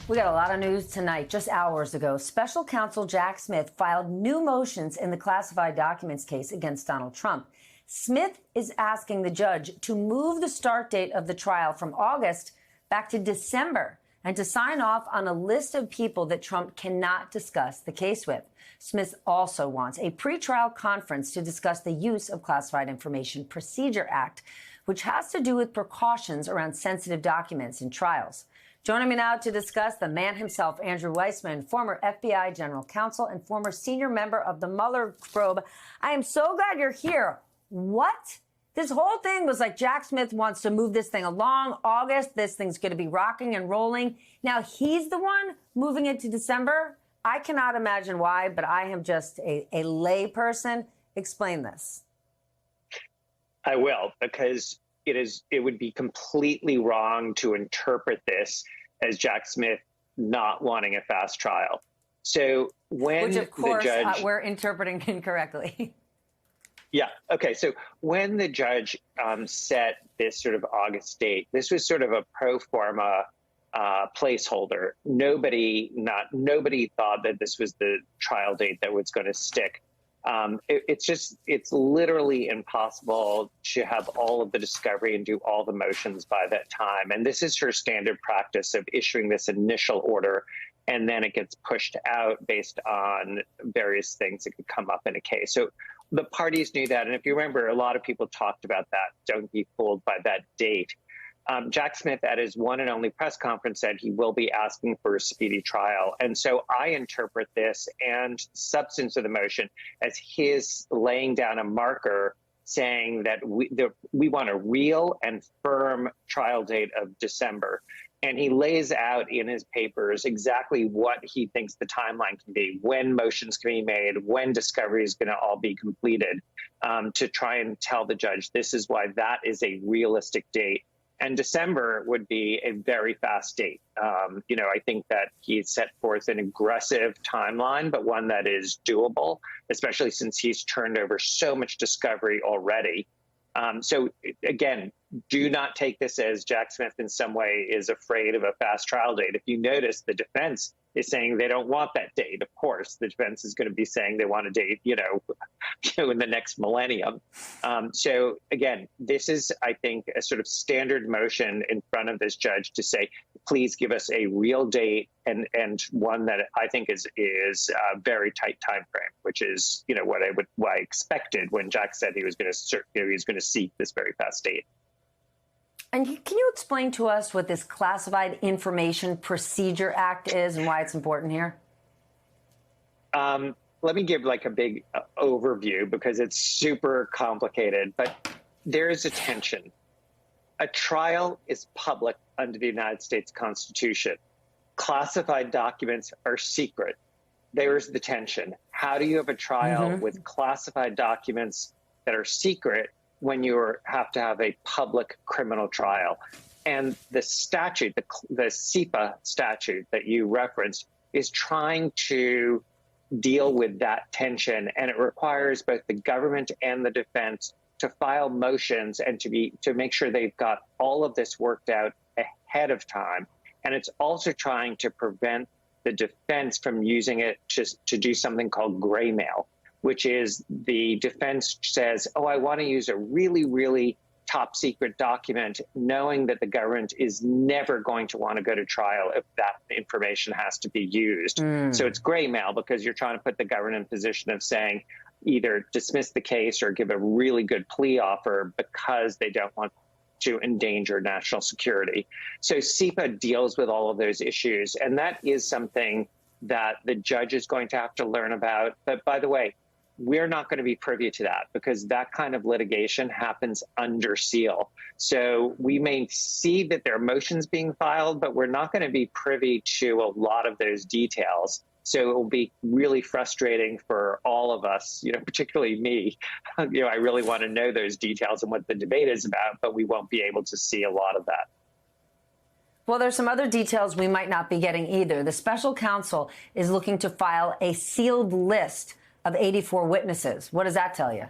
We got a lot of news tonight. Just hours ago, special counsel Jack Smith filed new motions in the classified documents case against Donald Trump. Smith is asking the judge to move the start date of the trial from August back to December and to sign off on a list of people that Trump cannot discuss the case with. Smith also wants a pretrial conference to discuss the use of Classified Information Procedure Act, which has to do with precautions around sensitive documents in trials. Joining me now to discuss the man himself, Andrew Weissmann, former FBI general counsel and former senior member of the Mueller probe. I am so glad you're here. What? This whole thing was like Jack Smith wants to move this thing along. August, this thing's going to be rocking and rolling. Now he's the one moving it to December. I cannot imagine why, but I am just a lay person. Explain this. I will, because it would be completely wrong to interpret this as Jack Smith not wanting a fast trial. So when Which, of course, the judge, we're interpreting incorrectly. Yeah. Okay. So when the judge set this sort of August date, this was sort of a pro forma placeholder. Nobody thought that this was the trial date that was going to stick. It's literally impossible to have all of the discovery and do all the motions by that time. And this is her standard practice of issuing this initial order, and then it gets pushed out based on various things that could come up in a case. So the parties knew that. And if you remember, a lot of people talked about that. Don't be fooled by that date. Jack Smith, at his one and only press conference, said he will be asking for a speedy trial. And so I interpret this and substance of the motion as his laying down a marker saying that we want a real and firm trial date of December. And he lays out in his papers exactly what he thinks the timeline can be, when motions can be made, when discovery is going to all be completed, to try and tell the judge this is why that is a realistic date. And December would be a very fast date. I think that he set forth an aggressive timeline, but one that is doable, especially since he's turned over so much discovery already. So again, do not take this as Jack Smith in some way is afraid of a fast trial date. If you notice, the defense is saying they don't want that date. Of course, the defense is going to be saying they want a date, in the next millennium. So again, this is, I think, a sort of standard motion in front of this judge to say, please give us a real date and one that I think is a very tight time frame, which is, what I expected when Jack said he was going to seek this very fast date. And can you explain to us what this Classified Information Procedure Act is and why it's important here? Let me give a big overview because it's super complicated, but there is a tension. A trial is public under the United States Constitution. Classified documents are secret. There's the tension. How do you have a trial with classified documents that are secret when you have to have a public criminal trial? And the statute, the CIPA statute that you referenced, is trying to deal with that tension. And it requires both the government and the defense to file motions and to make sure they've got all of this worked out ahead of time. And it's also trying to prevent the defense from using it to do something called gray mail, which is the defense says, I want to use a really, really top secret document, knowing that the government is never going to want to go to trial if that information has to be used. So it's gray mail because you're trying to put the government in position of saying either dismiss the case or give a really good plea offer because they don't want to endanger national security. So CIPA deals with all of those issues. And that is something that the judge is going to have to learn about. But by the way, we're not going to be privy to that because that kind of litigation happens under seal. So we may see that there are motions being filed, but we're not going to be privy to a lot of those details. So it will be really frustrating for all of us, particularly me. I really want to know those details and what the debate is about, but we won't be able to see a lot of that. Well, there's some other details we might not be getting either. The special counsel is looking to file a sealed list of 84 witnesses. What does that tell you?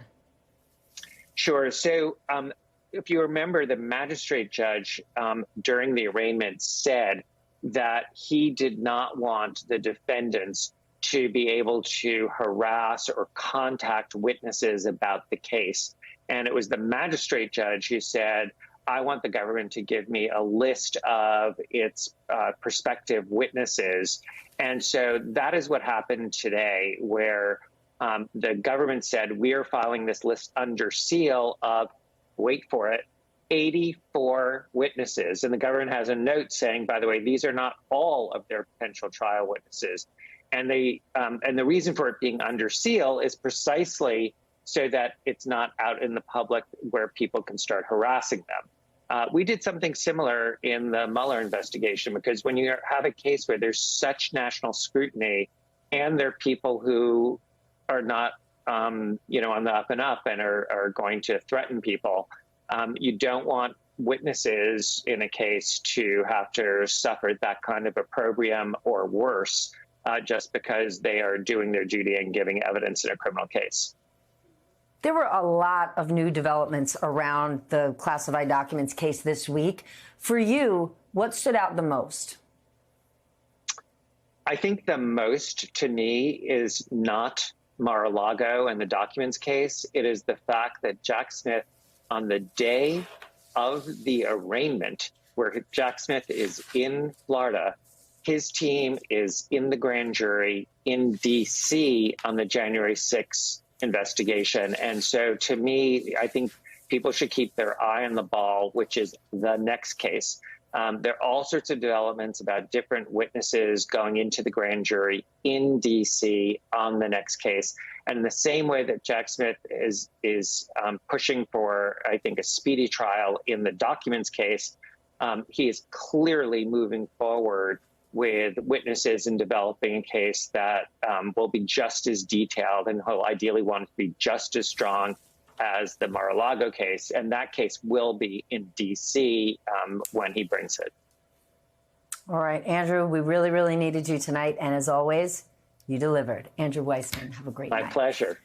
Sure. So if you remember, the magistrate judge during the arraignment said that he did not want the defendants to be able to harass or contact witnesses about the case. And it was the magistrate judge who said, I want the government to give me a list of its prospective witnesses. And so that is what happened today, where the government said, we are filing this list under seal of, wait for it, 84 witnesses. And the government has a note saying, by the way, these are not all of their potential trial witnesses. And the reason for it being under seal is precisely so that it's not out in the public where people can start harassing them. We did something similar in the Mueller investigation, because when you have a case where there's such national scrutiny and there are people who are not, on the up and up and are going to threaten people, you don't want witnesses in a case to have to suffer that kind of opprobrium or worse, just because they are doing their duty and giving evidence in a criminal case. There were a lot of new developments around the classified documents case this week. For you, what stood out the most? I think the most to me is not Mar-a-Lago and the documents case. It is the fact that Jack Smith, on the day of the arraignment, where Jack Smith is in Florida, his team is in the grand jury in D.C. on the January 6th investigation. And so to me, I think people should keep their eye on the ball, which is the next case. There are all sorts of developments about different witnesses going into the grand jury in D.C. on the next case. And in the same way that Jack Smith is pushing for, I think, a speedy trial in the documents case, he is clearly moving forward with witnesses and developing a case that will be just as detailed, and he'll ideally want it to be just as strong as the Mar-a-Lago case. And that case will be in D.C. When he brings it. All right, Andrew, we really, really needed you tonight. And as always, you delivered. Andrew Weissmann, have a great night. My pleasure.